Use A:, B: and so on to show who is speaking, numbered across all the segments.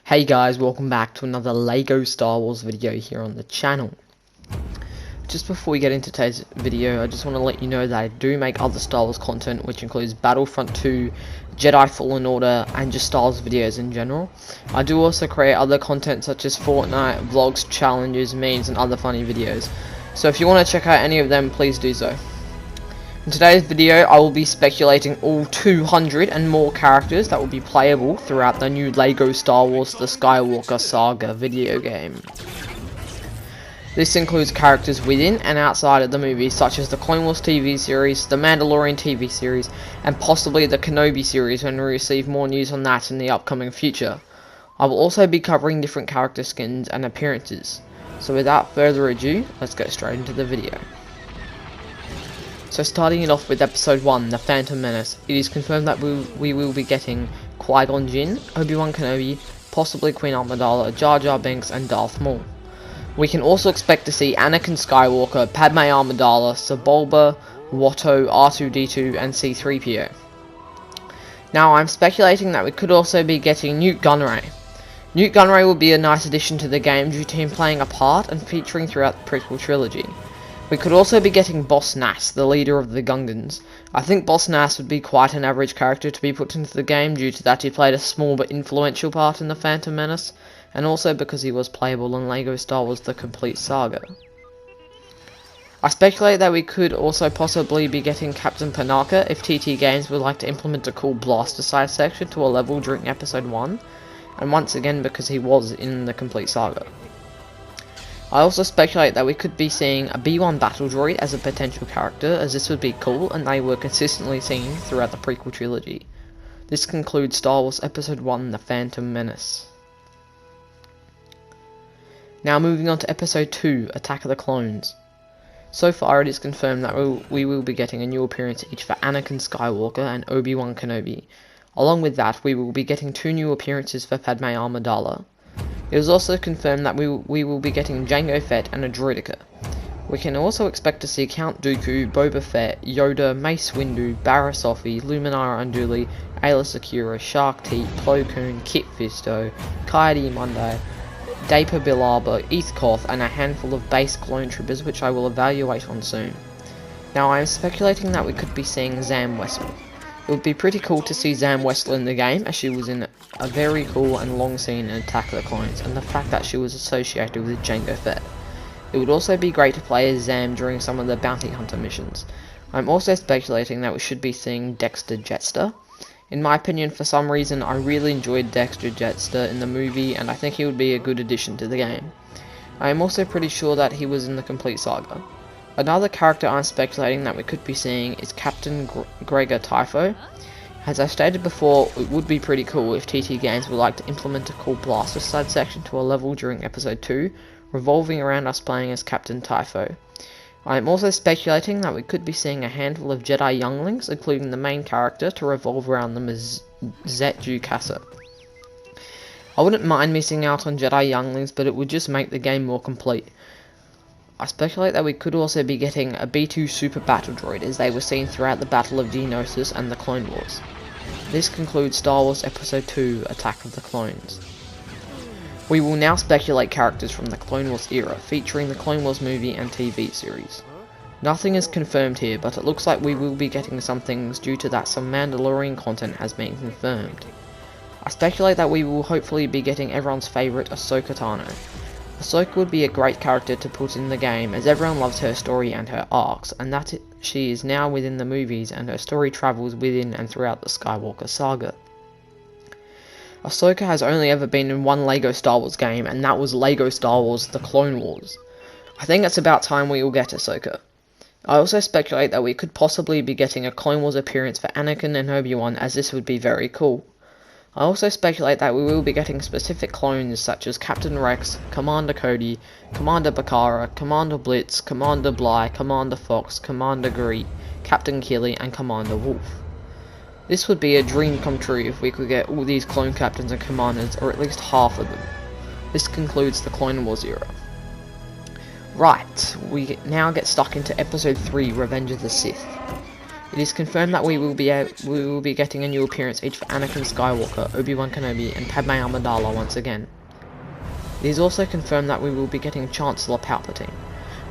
A: Hey guys, welcome back to another LEGO Star Wars video here on the channel. Just before we get into today's video, I just want to let you know that I do make other Star Wars content, which includes Battlefront 2, Jedi Fallen Order, and just Star Wars videos in general. I do also create other content such as Fortnite, vlogs, challenges, memes, and other funny videos. So if you want to check out any of them, please do so. In today's video, I will be speculating all 200 and more characters that will be playable throughout the new LEGO Star Wars The Skywalker Saga video game. This includes characters within and outside of the movies, such as the Clone Wars TV series, the Mandalorian TV series, and possibly the Kenobi series when we receive more news on that in the upcoming future. I will also be covering different character skins and appearances. So without further ado, let's get straight into the video. So starting it off with episode 1, The Phantom Menace, it is confirmed that we will be getting Qui-Gon Jinn, Obi-Wan Kenobi, possibly Queen Amidala, Jar Jar Binks, and Darth Maul. We can also expect to see Anakin Skywalker, Padme Amidala, Sebulba, Watto, R2-D2, and C-3PO. Now I'm speculating that we could also be getting Nute Gunray. Nute Gunray will be a nice addition to the game due to him playing a part and featuring throughout the prequel trilogy. We could also be getting Boss Nass, the leader of the Gungans. I think Boss Nass would be quite an average character to be put into the game due to that he played a small but influential part in The Phantom Menace, and also because he was playable in LEGO Star Wars The Complete Saga. I speculate that we could also possibly be getting Captain Panaka if TT Games would like to implement a cool blaster side section to a level during episode 1, and once again because he was in The Complete Saga. I also speculate that we could be seeing a B1 battle droid as a potential character, as this would be cool and they were consistently seen throughout the prequel trilogy. This concludes Star Wars Episode 1, The Phantom Menace. Now moving on to Episode 2, Attack of the Clones. So far it is confirmed that we will be getting a new appearance each for Anakin Skywalker and Obi-Wan Kenobi. Along with that, we will be getting 2 new appearances for Padme Amidala. It is also confirmed that we will be getting Jango Fett and a Droideka. We can also expect to see Count Dooku, Boba Fett, Yoda, Mace Windu, Barriss Offee, Luminara Unduli, Ayla Secura, Shark T, Plo Koon, Kit Fisto, Ki-Adi-Mundi, Dapa Billaba, Eth Koth, and a handful of base clone troopers which I will evaluate on soon. Now I am speculating that we could be seeing Zam Wesell. It would be pretty cool to see Zam Wesell in the game, as she was in a very cool and long scene in Attack of the Clones, and the fact that she was associated with Jango Fett. It would also be great to play as Zam during some of the bounty hunter missions. I'm also speculating that we should be seeing Dexter Jettster. In my opinion, for some reason, I really enjoyed Dexter Jettster in the movie, and I think he would be a good addition to the game. I am also pretty sure that he was in the Complete Saga. Another character I'm speculating that we could be seeing is Captain Gregor Typho. As I stated before, it would be pretty cool if TT Games would like to implement a cool blaster side section to a level during episode 2, revolving around us playing as Captain Typho. I am also speculating that we could be seeing a handful of Jedi younglings, including the main character, to revolve around them as Zet Jukasa. I wouldn't mind missing out on Jedi younglings, but it would just make the game more complete. I speculate that we could also be getting a B2 Super Battle Droid, as they were seen throughout the Battle of Geonosis and the Clone Wars. This concludes Star Wars Episode 2, Attack of the Clones. We will now speculate characters from the Clone Wars era, featuring the Clone Wars movie and TV series. Nothing is confirmed here, but it looks like we will be getting some things due to that some Mandalorian content has been confirmed. I speculate that we will hopefully be getting everyone's favourite Ahsoka Tano. Ahsoka would be a great character to put in the game, as everyone loves her story and her arcs, and that she is now within the movies and her story travels within and throughout the Skywalker Saga. Ahsoka has only ever been in one LEGO Star Wars game, and that was LEGO Star Wars The Clone Wars. I think it's about time we will get Ahsoka. I also speculate that we could possibly be getting a Clone Wars appearance for Anakin and Obi-Wan, as this would be very cool. I also speculate that we will be getting specific clones such as Captain Rex, Commander Cody, Commander Bakara, Commander Blitz, Commander Bly, Commander Fox, Commander Greet, Captain Killy, and Commander Wolf. This would be a dream come true if we could get all these clone captains and commanders, or at least half of them. This concludes the Clone Wars era. Right, we now get stuck into Episode 3, Revenge of the Sith. It is confirmed that we will be getting a new appearance each for Anakin Skywalker, Obi-Wan Kenobi, and Padme Amidala once again. It is also confirmed that we will be getting Chancellor Palpatine.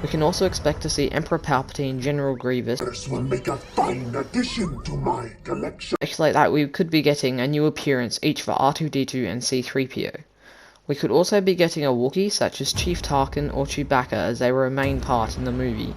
A: We can also expect to see Emperor Palpatine, General Grievous.
B: This will make a fine addition to my collection.
A: Speculate that we could be getting a new appearance each for R2-D2 and C-3PO. We could also be getting a Wookiee such as Chief Tarkin or Chewbacca, as they were a main part in the movie.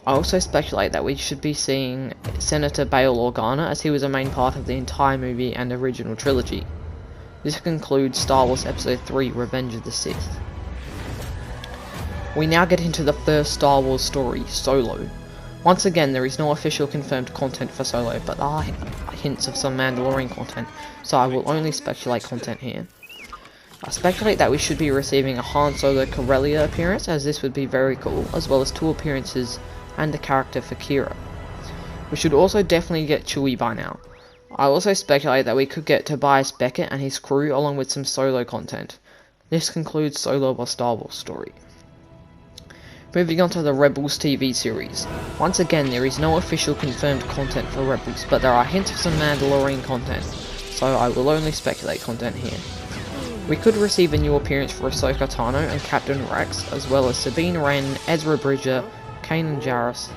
A: I also speculate that we should be seeing Senator Bail Organa, as he was a main part of the entire movie and original trilogy. This concludes Star Wars Episode 3 Revenge of the Sith. We now get into the first Star Wars story, Solo. Once again, there is no official confirmed content for Solo, but there are hints of some Mandalorian content, so I will only speculate content here. I speculate that we should be receiving a Han Solo Corellia appearance, as this would be very cool, as well as 2 appearances and a character for Kira. We should also definitely get Chewie by now. I also speculate that we could get Tobias Beckett and his crew along with some Solo content. This concludes Solo, a Star Wars story. Moving on to the Rebels TV series. Once again, there is no official confirmed content for Rebels, but there are hints of some Mandalorian content, so I will only speculate content here. We could receive a new appearance for Ahsoka Tano and Captain Rex, as well as Sabine Wren, Ezra Bridger, Kanan Jarrus,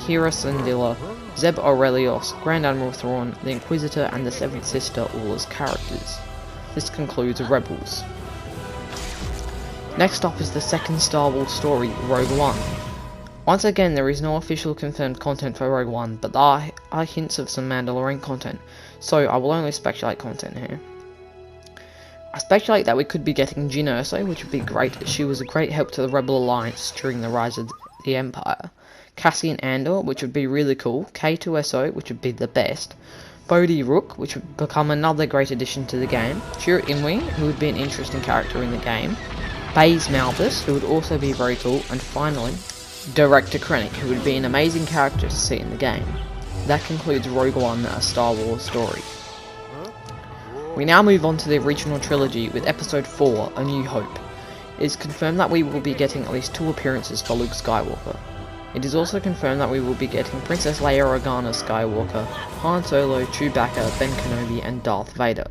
A: Hera Syndulla, Zeb Orrelios, Grand Admiral Thrawn, the Inquisitor, and the Seventh Sister all as characters. This concludes Rebels. Next up is the second Star Wars story, Rogue One. Once again, there is no official confirmed content for Rogue One, but there are hints of some Mandalorian content, so I will only speculate content here. I speculate that we could be getting Jyn Erso, which would be great, as she was a great help to the Rebel Alliance during the rise of the Empire. Cassian Andor, which would be really cool. K2SO, which would be the best. Bodhi Rook, which would become another great addition to the game. Chirrut Imwe, who would be an interesting character in the game. Baze Malbus, who would also be very cool. And finally, Director Krennic, who would be an amazing character to see in the game. That concludes Rogue One, a Star Wars story. We now move on to the original trilogy with Episode 4, A New Hope. It is confirmed that we will be getting at least 2 appearances for Luke Skywalker. It is also confirmed that we will be getting Princess Leia Organa Skywalker, Han Solo, Chewbacca, Ben Kenobi, and Darth Vader.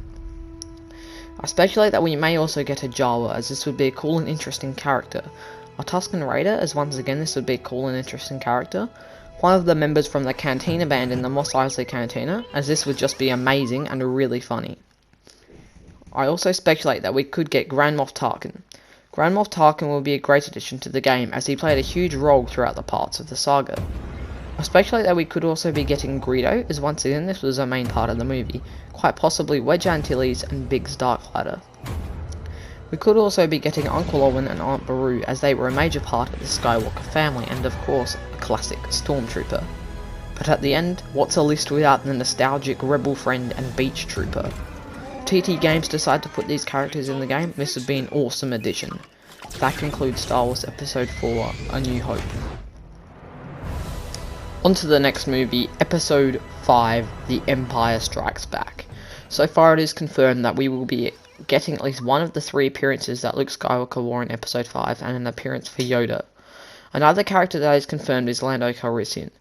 A: I speculate that we may also get a Jawa, as this would be a cool and interesting character. A Tusken Raider, as once again this would be a cool and interesting character. One of the members from the Cantina band in the Mos Eisley Cantina, as this would just be amazing and really funny. I also speculate that we could get Grand Moff Tarkin. Grand Moff Tarkin will be a great addition to the game, as he played a huge role throughout the parts of the saga. I speculate that we could also be getting Greedo, as once again this was a main part of the movie, quite possibly Wedge Antilles and Biggs Darklighter. We could also be getting Uncle Owen and Aunt Beru, as they were a major part of the Skywalker family, and of course, a classic Stormtrooper. But at the end, what's a list without the nostalgic Rebel Friend and Beach Trooper? TT Games decide to put these characters in the game, this would be an awesome addition. That concludes Star Wars Episode 4, A New Hope. On to the next movie, Episode 5, The Empire Strikes Back. So far it is confirmed that we will be getting at least one of the 3 appearances that Luke Skywalker wore in Episode 5, and an appearance for Yoda. Another character that is confirmed is Lando Calrissian.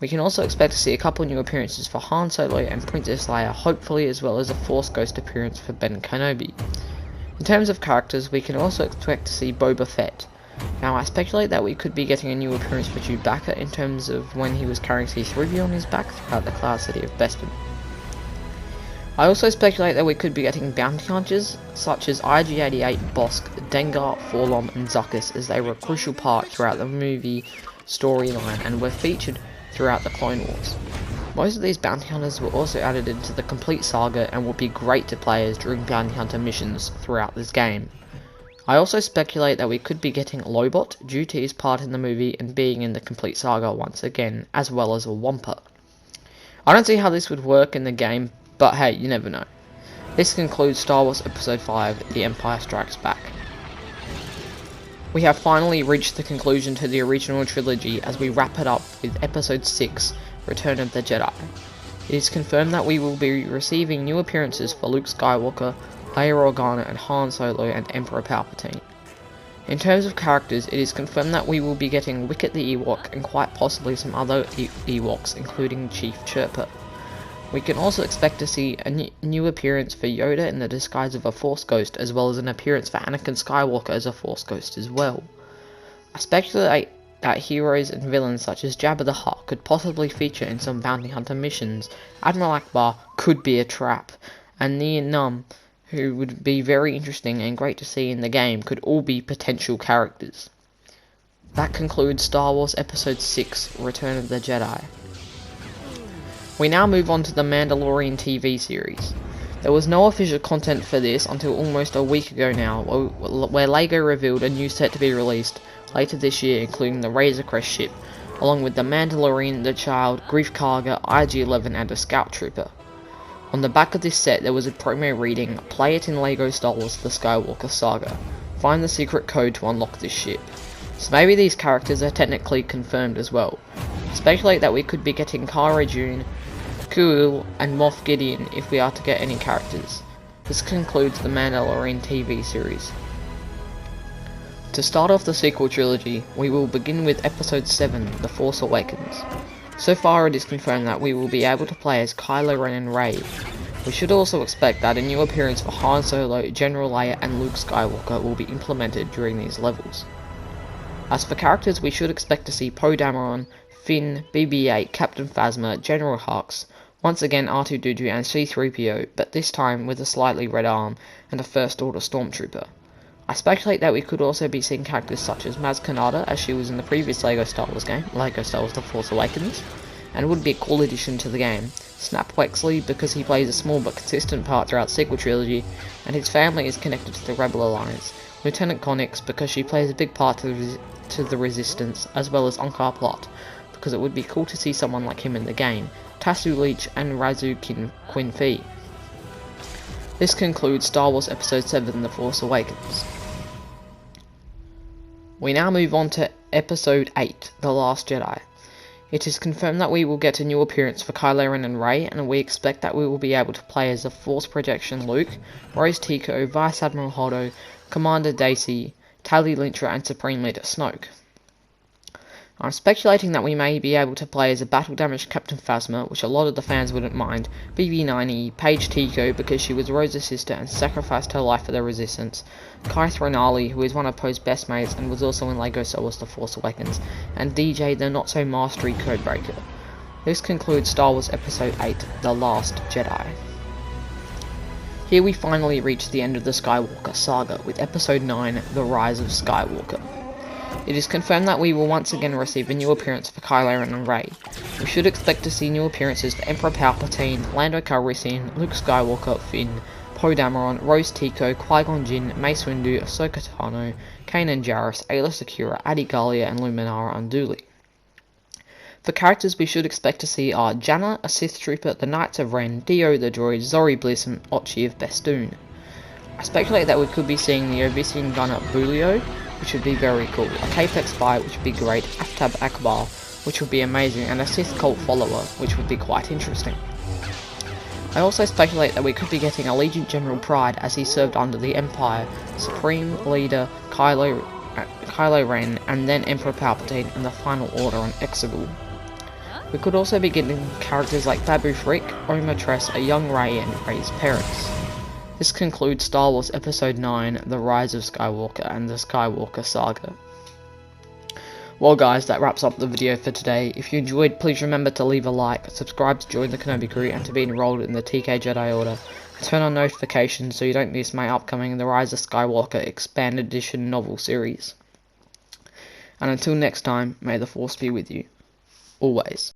A: We can also expect to see a couple new appearances for Han Solo and Princess Leia, hopefully, as well as a Force Ghost appearance for Ben Kenobi. In terms of characters, we can also expect to see Boba Fett. Now, I speculate that we could be getting a new appearance for Chewbacca in terms of when he was carrying C-3PO on his back throughout the Cloud City of Bespin. I also speculate that we could be getting bounty hunters such as IG-88, Bosk, Dengar, Forlom, and Zuckuss, as they were a crucial part throughout the movie storyline and were featured throughout the Clone Wars. Most of these bounty hunters were also added into the complete saga and will be great to players during bounty hunter missions throughout this game. I also speculate that we could be getting Lobot due to his part in the movie and being in the complete saga once again, as well as a Wampa. I don't see how this would work in the game, but hey, you never know. This concludes Star Wars Episode 5, The Empire Strikes Back. We have finally reached the conclusion to the original trilogy as we wrap it up with Episode 6, Return of the Jedi. It is confirmed that we will be receiving new appearances for Luke Skywalker, Leia Organa, and Han Solo and Emperor Palpatine. In terms of characters, it is confirmed that we will be getting Wicket the Ewok and quite possibly some other Ewoks, including Chief Chirper. We can also expect to see a new appearance for Yoda in the disguise of a Force Ghost, as well as an appearance for Anakin Skywalker as a Force Ghost as well. I speculate that heroes and villains such as Jabba the Hutt could possibly feature in some bounty hunter missions. Admiral Akbar could be a trap, and Nien Nunb, who would be very interesting and great to see in the game, could all be potential characters. That concludes Star Wars Episode 6, Return of the Jedi. We now move on to the Mandalorian TV series. There was no official content for this until almost a week ago now, where LEGO revealed a new set to be released later this year, including the Razor Crest ship, along with the Mandalorian, the Child, Grief Karga, IG-11 and a Scout Trooper. On the back of this set there was a promo reading, "Play it in LEGO Star Wars The Skywalker Saga. Find the secret code to unlock this ship." So maybe these characters are technically confirmed as well. Speculate that we could be getting Cara Dune, Kuiil and Moff Gideon if we are to get any characters. This concludes the Mandalorian TV series. To start off the sequel trilogy, we will begin with Episode 7, The Force Awakens. So far it is confirmed that we will be able to play as Kylo Ren and Rey. We should also expect that a new appearance for Han Solo, General Leia and Luke Skywalker will be implemented during these levels. As for characters, we should expect to see Poe Dameron, Finn, BB-8, Captain Phasma, General Hux, once again R2-D2 and C-3PO, but this time with a slightly red arm and a First Order Stormtrooper. I speculate that we could also be seeing characters such as Maz Kanata, as she was in the previous LEGO Star Wars game, LEGO Star Wars The Force Awakens, and would be a cool addition to the game. Snap Wexley, because he plays a small but consistent part throughout the sequel trilogy, and his family is connected to the Rebel Alliance. Lieutenant Connix, because she plays a big part to the Resistance, as well as Unkar Plot, because it would be cool to see someone like him in the game, Tasu Leech and Razu Quin Fee. This concludes Star Wars Episode 7, The Force Awakens. We now move on to Episode 8, The Last Jedi. It is confirmed that we will get a new appearance for Kylo Ren and Rey, and we expect that we will be able to play as a Force Projection Luke, Rose Tico, Vice Admiral Holdo, Commander Daisy, Tali Lintra and Supreme Leader Snoke. I'm speculating that we may be able to play as a battle-damaged Captain Phasma, which a lot of the fans wouldn't mind, BB-9E, Paige Tico because she was Rose's sister and sacrificed her life for the Resistance, Kai Thronali, who is one of Poe's best mates and was also in LEGO Star Wars The Force Awakens, and DJ the not-so-mastery Codebreaker. This concludes Star Wars Episode 8, The Last Jedi. Here we finally reach the end of the Skywalker Saga, with Episode 9, The Rise of Skywalker. It is confirmed that we will once again receive a new appearance for Kylo Ren and Rey. We should expect to see new appearances for Emperor Palpatine, Lando Calrissian, Luke Skywalker, Finn, Poe Dameron, Rose Tico, Qui-Gon Jinn, Mace Windu, Ahsoka Tano, Kanan Jarrus, Ayla Secura, Adi Gallia and Luminara Unduli. For characters we should expect to see are Janna, a Sith Trooper, the Knights of Ren, Dio the Droid, Zori Bliss and Ochi of Bestoon. I speculate that we could be seeing the Obsidian Gunner Bulio, which would be very cool, a Capex Spy, which would be great, Aftab Akbar, which would be amazing, and a Sith Cult Follower, which would be quite interesting. I also speculate that we could be getting Allegiant General Pride as he served under the Empire, Supreme Leader Kylo Ren, and then Emperor Palpatine in the Final Order on Exegol. We could also be getting characters like Babu Frick, Oma Tress, a young Rey, and Rey's parents. This concludes Star Wars Episode 9, The Rise of Skywalker and the Skywalker Saga. Well guys, that wraps up the video for today. If you enjoyed, please remember to leave a like, subscribe to join the Kenobi crew and to be enrolled in the TK Jedi Order, and turn on notifications so you don't miss my upcoming The Rise of Skywalker Expanded Edition novel series. And until next time, may the Force be with you. Always.